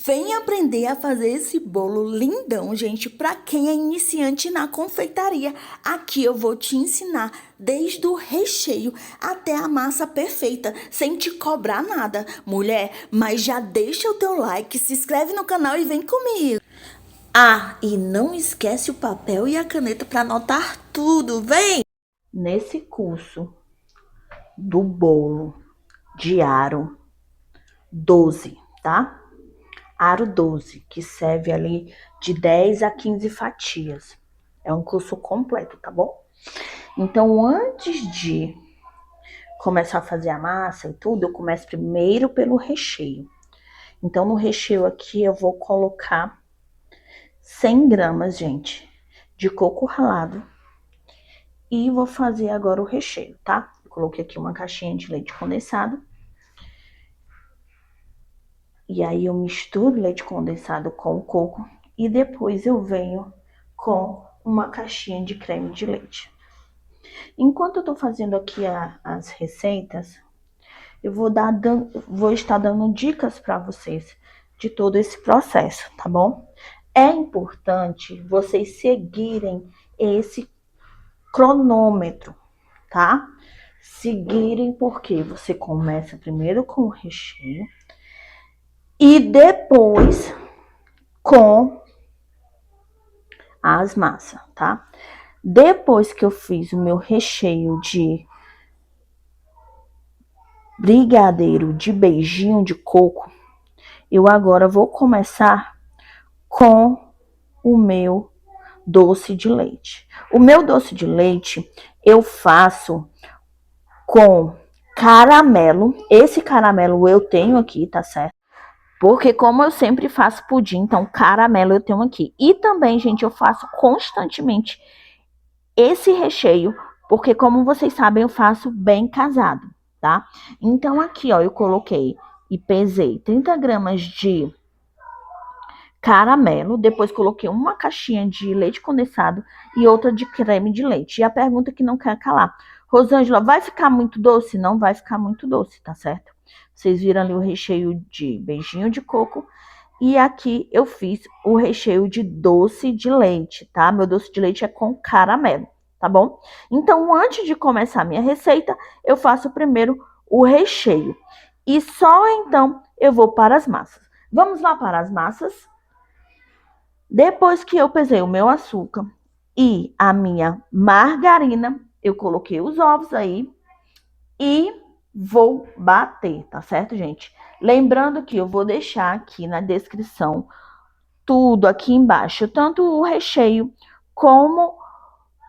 Vem aprender a fazer esse bolo lindão, gente, para quem é iniciante na confeitaria. Aqui eu vou te ensinar desde o recheio até a massa perfeita, sem te cobrar nada. Mulher, mas já deixa o teu like, se inscreve no canal e vem comigo. Ah, e não esquece o papel e a caneta para anotar tudo, vem! Nesse curso do bolo de aro 12, tá? Aro 12, que serve ali de 10 a 15 fatias. É um curso completo, tá bom? Então, antes de começar a fazer a massa e tudo, eu começo primeiro pelo recheio. Então, no recheio aqui, eu vou colocar 100 gramas, gente, de coco ralado. E vou fazer agora o recheio, tá? Eu coloquei aqui uma caixinha de leite condensado. E aí eu misturo leite condensado com o coco e depois eu venho com uma caixinha de creme de leite. Enquanto eu tô fazendo aqui as receitas, eu vou estar dando dicas para vocês de todo esse processo, tá bom? É importante vocês seguirem esse cronômetro, tá? Seguirem porque você começa primeiro com o recheio e depois com as massas, tá? Depois que eu fiz o meu recheio de brigadeiro de beijinho de coco, eu agora vou começar com o meu doce de leite. O meu doce de leite eu faço com caramelo. Esse caramelo eu tenho aqui, tá certo? Porque como eu sempre faço pudim, então caramelo eu tenho aqui. E também, gente, eu faço constantemente esse recheio, porque como vocês sabem, eu faço bem casado, tá? Então aqui, ó, eu coloquei e pesei 30 gramas de caramelo, depois coloquei uma caixinha de leite condensado e outra de creme de leite. E a pergunta que não quer calar: Rosângela, vai ficar muito doce? Não vai ficar muito doce, tá certo? Vocês viram ali o recheio de beijinho de coco. E aqui eu fiz o recheio de doce de leite, tá? Meu doce de leite é com caramelo, tá bom? Então, antes de começar a minha receita, eu faço primeiro o recheio. E só então eu vou para as massas. Vamos lá para as massas? Depois que eu pesei o meu açúcar e a minha margarina, eu coloquei os ovos aí e vou bater, tá certo, gente? Lembrando que eu vou deixar aqui na descrição tudo aqui embaixo, tanto o recheio como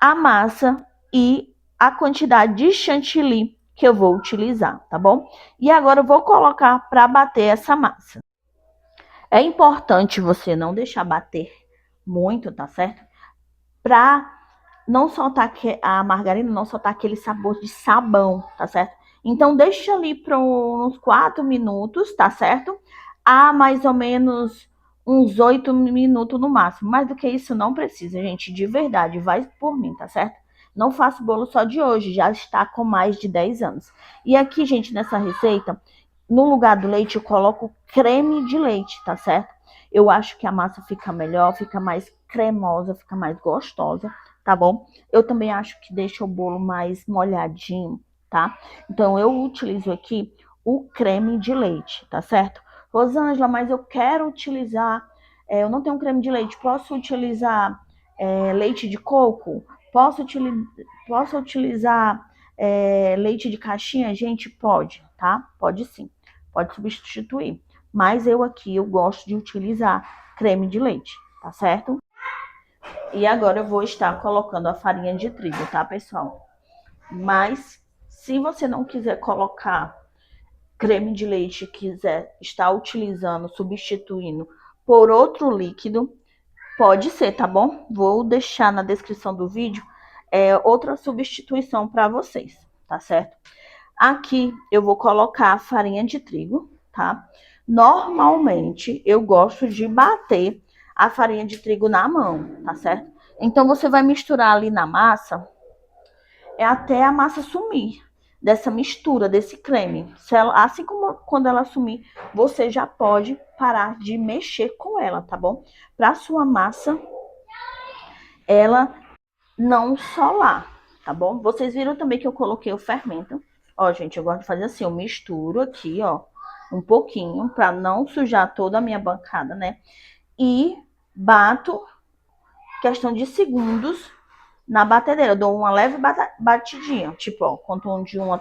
a massa e a quantidade de chantilly que eu vou utilizar, tá bom? E agora eu vou colocar para bater essa massa. É importante você não deixar bater muito, tá certo? Pra não soltar a margarina, não soltar aquele sabor de sabão, tá certo? Então, deixa ali por uns 4 minutos, tá certo? A mais ou menos uns 8 minutos no máximo. Mais do que isso não precisa, gente. De verdade, vai por mim, tá certo? Não faço bolo só de hoje, já está com mais de 10 anos. E aqui, gente, nessa receita, no lugar do leite, eu coloco creme de leite, tá certo? Eu acho que a massa fica melhor, fica mais cremosa, fica mais gostosa, tá bom? Eu também acho que deixa o bolo mais molhadinho, tá? Então, eu utilizo aqui o creme de leite, tá certo? Rosângela, mas eu quero utilizar... eu não tenho creme de leite, posso utilizar leite de coco? Posso utilizar leite de caixinha? Gente, pode, tá? Pode sim, pode substituir. Mas eu aqui, eu gosto de utilizar creme de leite, tá certo? E agora eu vou estar colocando a farinha de trigo, tá, pessoal? Mas, se você não quiser colocar creme de leite, quiser estar utilizando, substituindo por outro líquido, pode ser, tá bom? Vou deixar na descrição do vídeo outra substituição para vocês, tá certo? Aqui eu vou colocar a farinha de trigo, tá? Normalmente eu gosto de bater a farinha de trigo na mão, tá certo? Então você vai misturar ali na massa até a massa sumir. dessa mistura, desse creme. Assim como quando ela sumir, você já pode parar de mexer com ela, tá bom? Para sua massa, ela não solar, tá bom? Vocês viram também que eu coloquei o fermento. Ó, gente, eu gosto de fazer assim, eu misturo aqui, ó, um pouquinho, para não sujar toda a minha bancada, né? E bato, questão de segundos, na batedeira. Eu dou uma leve batidinha, tipo, ó, conto de 1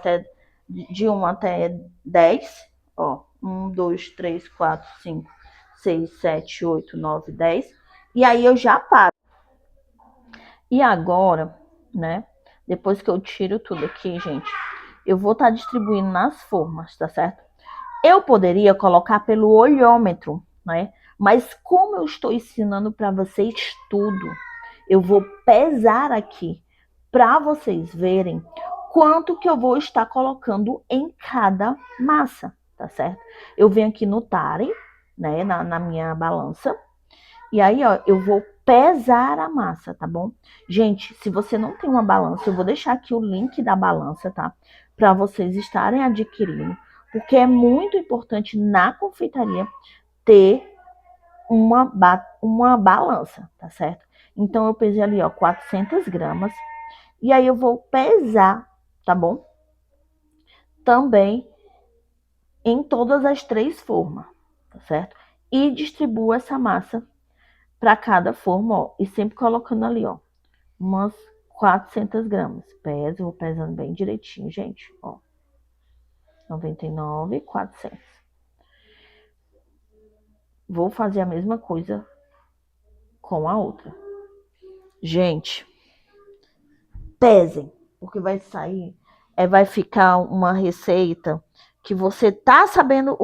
até 10, ó, 1, 2, 3, 4, 5, 6, 7, 8, 9, 10. E aí eu já paro. E agora, né, depois que eu tiro tudo aqui, gente, eu vou estar distribuindo nas formas, tá certo? Eu poderia colocar pelo olhômetro, né? Mas como eu estou ensinando para vocês tudo, eu vou pesar aqui para vocês verem quanto que eu vou estar colocando em cada massa, tá certo? Eu venho aqui no Tare, né, na minha balança, e aí, ó, eu vou pesar a massa, tá bom? Gente, se você não tem uma balança, eu vou deixar aqui o link da balança, tá? Para vocês estarem adquirindo, porque é muito importante na confeitaria ter uma balança, tá certo? Então, eu pesei ali, ó, 400 gramas. E aí, eu vou pesar, tá bom? Também em todas as 3 formas, tá certo? E distribuo essa massa para cada forma, ó. E sempre colocando ali, ó, umas 400 gramas. Peso, vou pesando bem direitinho, gente, ó. 99, 400. Vou fazer a mesma coisa com a outra. Gente, pesem, porque vai sair, vai ficar uma receita que você tá sabendo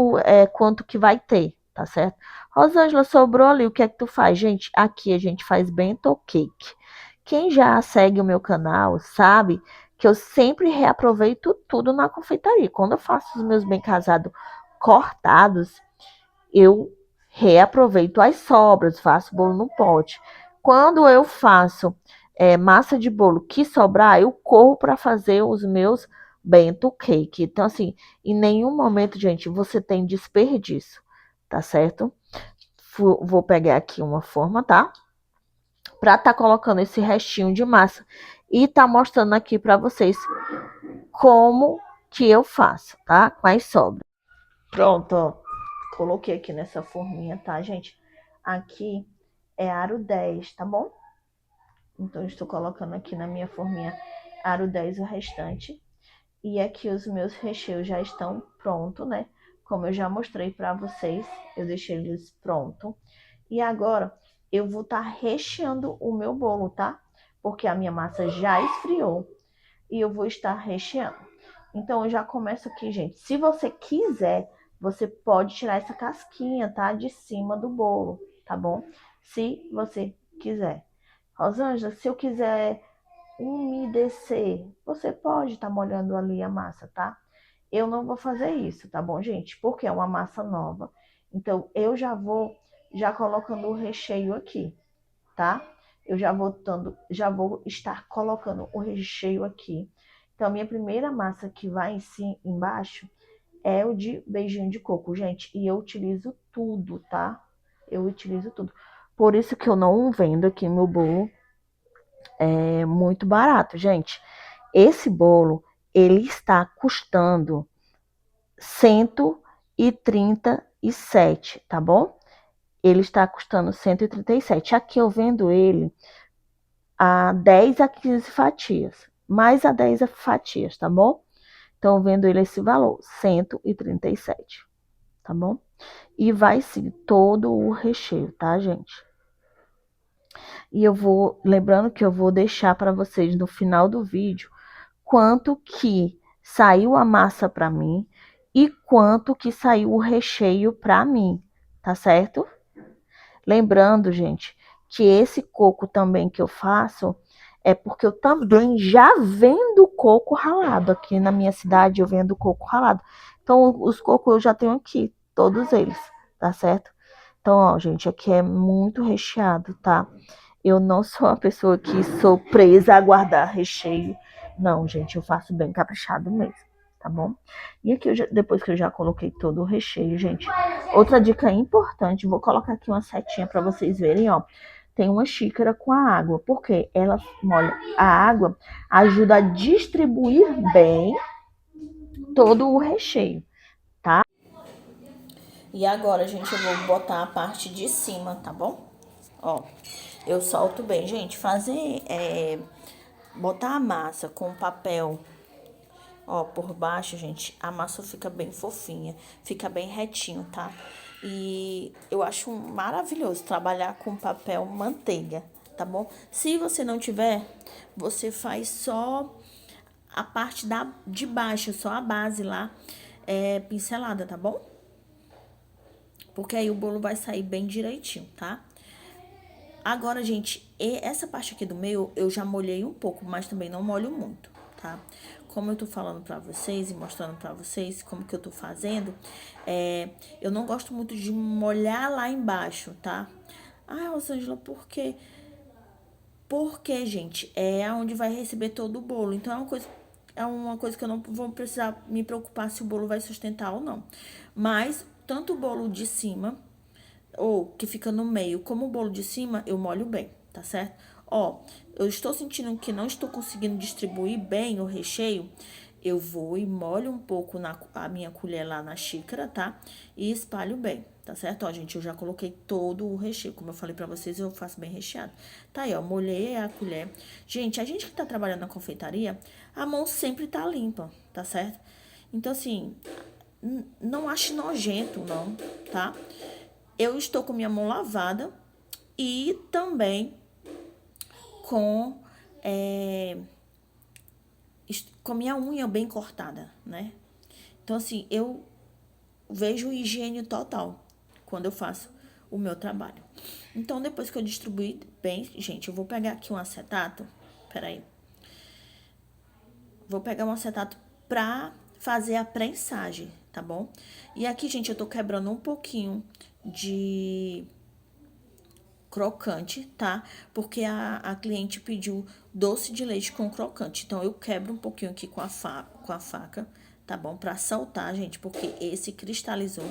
quanto que vai ter, tá certo? Rosângela, sobrou ali, o que é que tu faz? Gente, aqui a gente faz bento cake. Quem já segue o meu canal sabe que eu sempre reaproveito tudo na confeitaria. Quando eu faço os meus bem casados cortados, eu reaproveito as sobras, faço bolo no pote. Quando eu faço massa de bolo que sobrar, eu corro para fazer os meus bento cake. Então, assim, em nenhum momento, gente, você tem desperdício, tá certo? Vou pegar aqui uma forma, tá? Para estar colocando esse restinho de massa e tá mostrando aqui para vocês como que eu faço, tá? Com as sobras. Pronto, ó. Coloquei aqui nessa forminha, tá, gente? Aqui é aro 10, tá bom? Então, estou colocando aqui na minha forminha aro 10 o restante. E aqui os meus recheios já estão prontos, né? Como eu já mostrei para vocês, eu deixei eles prontos. E agora, eu vou estar recheando o meu bolo, tá? Porque a minha massa já esfriou e eu vou estar recheando. Então, eu já começo aqui, gente. Se você quiser, você pode tirar essa casquinha, tá? De cima do bolo, tá bom? Se você quiser. Rosângela, se eu quiser umedecer, você pode estar molhando ali a massa, tá? Eu não vou fazer isso, tá bom, gente? Porque é uma massa nova. Então, eu já vou colocando o recheio aqui, tá? Eu já vou estar colocando o recheio aqui. Então, a minha primeira massa que vai embaixo é o de beijinho de coco, gente. E eu utilizo tudo, tá? Eu utilizo tudo. Por isso que eu não vendo aqui meu bolo muito barato, gente. Esse bolo, ele está custando 137, tá bom? Ele está custando 137. Aqui eu vendo ele a 10 a 15 fatias, mais a 10 fatias, tá bom? Então, eu vendo ele esse valor, 137, tá bom? E vai sim todo o recheio, tá, gente? E eu vou, lembrando que eu vou deixar para vocês no final do vídeo quanto que saiu a massa para mim e quanto que saiu o recheio para mim, tá certo? Lembrando, gente, que esse coco também que eu faço é porque eu também já vendo coco ralado. Aqui na minha cidade eu vendo coco ralado. Então, os cocos eu já tenho aqui, todos eles, tá certo? Então, ó, gente, aqui é muito recheado, tá? Eu não sou uma pessoa que sou presa a guardar recheio. Não, gente, eu faço bem caprichado mesmo. tá bom? E aqui, depois que eu já coloquei todo o recheio, gente, outra dica importante, vou colocar aqui uma setinha para vocês verem, ó. Tem uma xícara com a água, porque ela molha a água, ajuda a distribuir bem todo o recheio, tá? E agora, gente, eu vou botar a parte de cima, tá bom? Ó, eu solto bem, gente, botar a massa com papel, ó, por baixo, gente, a massa fica bem fofinha, fica bem retinho, tá? E eu acho maravilhoso trabalhar com papel manteiga, tá bom? Se você não tiver, você faz só a parte de baixo, só a base lá, pincelada, tá bom? Porque aí o bolo vai sair bem direitinho, tá? Agora, gente, essa parte aqui do meio eu já molhei um pouco, mas também não molho muito, tá? Como eu tô falando pra vocês e mostrando pra vocês como que eu tô fazendo, eu não gosto muito de molhar lá embaixo, tá? Ah, Rosângela, por quê? Porque, gente, é onde vai receber todo o bolo. Então, é uma coisa que eu não vou precisar me preocupar se o bolo vai sustentar ou não. Mas, tanto o bolo de cima, ou que fica no meio, como o bolo de cima, eu molho bem, tá certo? Ó, eu estou sentindo que não estou conseguindo distribuir bem o recheio, eu vou e molho um pouco a minha colher lá na xícara, tá? E espalho bem, tá certo? Ó, gente, eu já coloquei todo o recheio, como eu falei pra vocês, eu faço bem recheado. Tá aí, ó, molhei a colher. Gente, a gente que tá trabalhando na confeitaria, a mão sempre tá limpa, tá certo? Então, assim, não ache nojento, não, tá? Eu estou com minha mão lavada e também com, com minha unha bem cortada, né? Então, assim, eu vejo higiene total quando eu faço o meu trabalho. Então, depois que eu distribuir bem, gente, eu vou pegar aqui um acetato. Peraí. Vou pegar um acetato pra fazer a prensagem, tá bom? E aqui, gente, eu tô quebrando um pouquinho de crocante, tá? Porque a cliente pediu doce de leite com crocante. Então, eu quebro um pouquinho aqui com a faca, tá bom? Pra saltar, gente, porque esse cristalizou.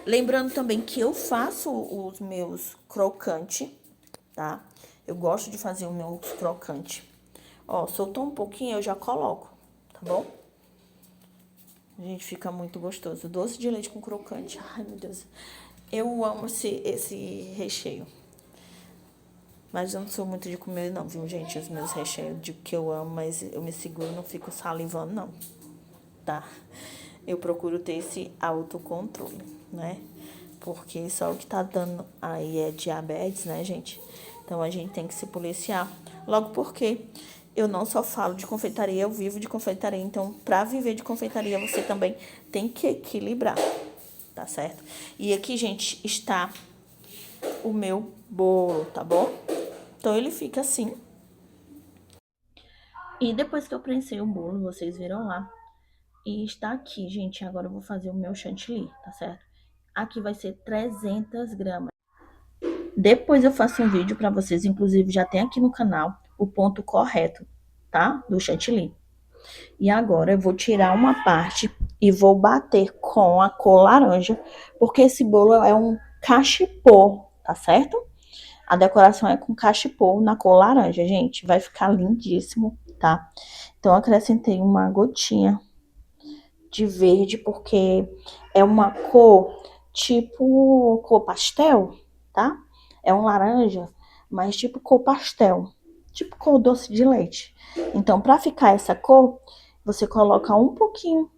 Lembrando também que eu faço os meus crocantes, tá? Eu gosto de fazer o meu crocante. Ó, soltou um pouquinho, eu já coloco, tá bom? Gente, fica muito gostoso. Doce de leite com crocante. Ai, meu Deus. Eu amo esse recheio. Mas eu não sou muito de comer, não, viu, gente? Os meus recheios de que eu amo, mas eu me seguro, não fico salivando, não, tá? Eu procuro ter esse autocontrole, né? Porque só o que tá dando aí é diabetes, né, gente? Então a gente tem que se policiar. Logo porque eu não só falo de confeitaria, eu vivo de confeitaria. Então, pra viver de confeitaria, você também tem que equilibrar, tá certo? E aqui, gente, está o meu bolo, tá bom? Então, ele fica assim. E depois que eu prensei o bolo, vocês viram lá. E está aqui, gente. Agora eu vou fazer o meu chantilly, tá certo? Aqui vai ser 300 gramas. Depois eu faço um vídeo pra vocês, inclusive já tem aqui no canal o ponto correto, tá? Do chantilly. E agora eu vou tirar uma parte e vou bater com a cor laranja, porque esse bolo é um cachepô, tá certo? A decoração é com cachepô na cor laranja, gente. Vai ficar lindíssimo, tá? Então, eu acrescentei uma gotinha de verde, porque é uma cor tipo cor pastel, tá? É um laranja, mas tipo cor pastel. Tipo cor doce de leite. Então, pra ficar essa cor, você coloca um pouquinho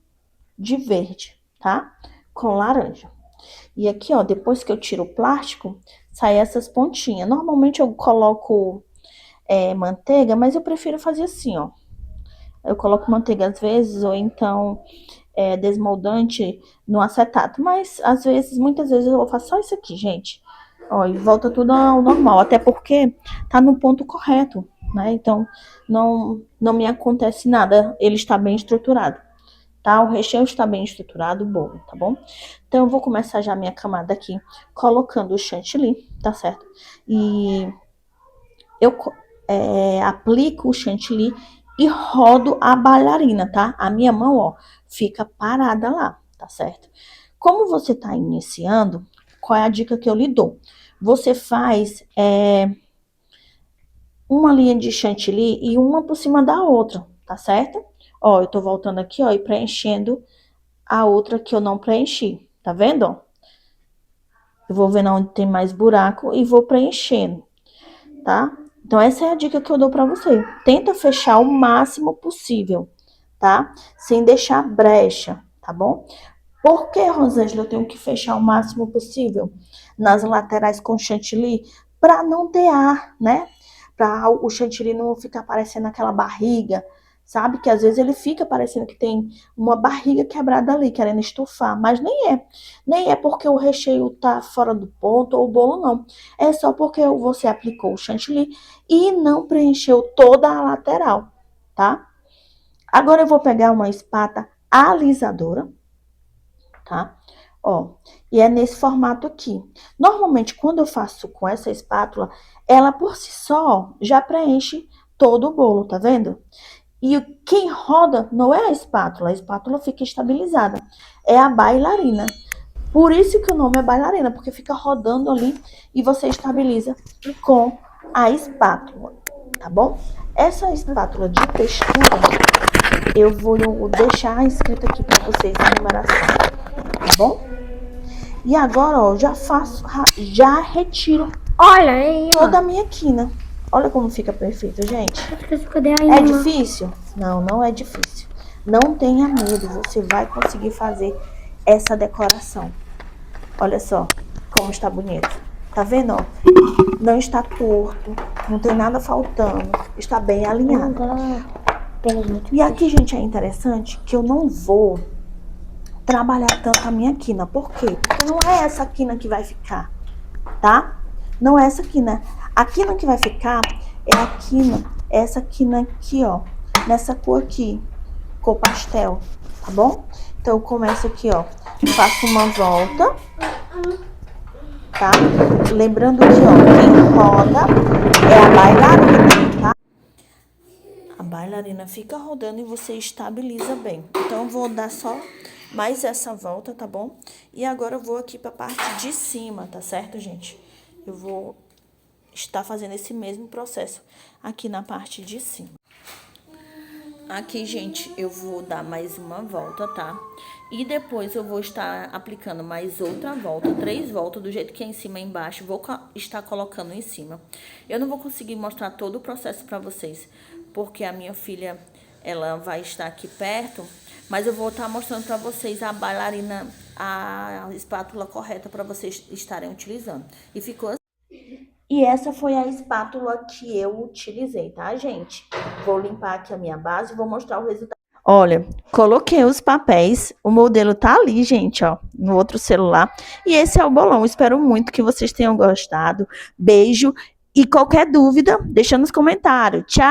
de verde, tá? Com laranja. E aqui, ó, depois que eu tiro o plástico, sai essas pontinhas. Normalmente eu coloco manteiga, mas eu prefiro fazer assim, ó. Eu coloco manteiga às vezes, ou então desmoldante no acetato. Mas às vezes, muitas vezes eu vou fazer só isso aqui, gente. Ó, e volta tudo ao normal. Até porque tá no ponto correto, né? Então não me acontece nada. Ele está bem estruturado. Tá? O recheio está bem estruturado, o bolo, tá bom? Então, eu vou começar já a minha camada aqui, colocando o chantilly, tá certo? E eu aplico o chantilly e rodo a bailarina, tá? A minha mão, ó, fica parada lá, tá certo? Como você tá iniciando, qual é a dica que eu lhe dou? Você faz uma linha de chantilly e uma por cima da outra, tá certo? Ó, eu tô voltando aqui, ó, e preenchendo a outra que eu não preenchi, tá vendo, ó? Eu vou vendo onde tem mais buraco e vou preenchendo, tá? Então, essa é a dica que eu dou pra você. Tenta fechar o máximo possível, tá? Sem deixar brecha, tá bom? Por que, Rosângela, eu tenho que fechar o máximo possível nas laterais com chantilly? Para não ter ar, né? Para o chantilly não ficar parecendo aquela barriga, sabe? Que às vezes ele fica parecendo que tem uma barriga quebrada ali, querendo estufar, mas nem é. Nem é porque o recheio tá fora do ponto ou o bolo não. É só porque você aplicou o chantilly e não preencheu toda a lateral, tá? Agora eu vou pegar uma espátula alisadora, tá? Ó, e é nesse formato aqui. Normalmente, quando eu faço com essa espátula, ela por si só já preenche todo o bolo, tá vendo? E quem roda não é a espátula fica estabilizada, é a bailarina. Por isso que o nome é bailarina, porque fica rodando ali e você estabiliza com a espátula, tá bom? Essa espátula de textura, eu vou deixar escrito aqui para vocês a numeração, tá bom? E agora, ó, já retiro Olha aí, ó. toda a minha quina. Olha como fica perfeito, gente. É difícil? Não, não é difícil. Não tenha medo, você vai conseguir fazer essa decoração. Olha só como está bonito. Tá vendo, ó? Não está torto, não tem nada faltando, está bem alinhado. E aqui, gente, é interessante que eu não vou trabalhar tanto a minha quina. Por quê? Porque não é essa quina que vai ficar, tá? Não é essa quina. A quina que vai ficar é a quina, essa quina aqui, ó. Nessa cor aqui, cor pastel, tá bom? Então, eu começo aqui, ó. Faço uma volta, tá? Lembrando que, ó, quem roda é a bailarina, tá? A bailarina fica rodando e você estabiliza bem. Então, eu vou dar só mais essa volta, tá bom? E agora eu vou aqui pra parte de cima, tá certo, gente? Eu vou estar fazendo esse mesmo processo aqui na parte de cima. Aqui, gente, eu vou dar mais uma volta, tá? E depois eu vou estar aplicando mais outra volta, 3 voltas, do jeito que é em cima e embaixo. Vou estar colocando em cima. Eu não vou conseguir mostrar todo o processo pra vocês, porque a minha filha, ela vai estar aqui perto. Mas eu vou estar mostrando pra vocês a bailarina, a espátula correta pra vocês estarem utilizando. E ficou assim. E essa foi a espátula que eu utilizei, tá, gente? Vou limpar aqui a minha base e vou mostrar o resultado. Olha, coloquei os papéis, o modelo tá ali, gente, ó, no outro celular. E esse é o bolão. Espero muito que vocês tenham gostado. Beijo e qualquer dúvida, deixa nos comentários. Tchau!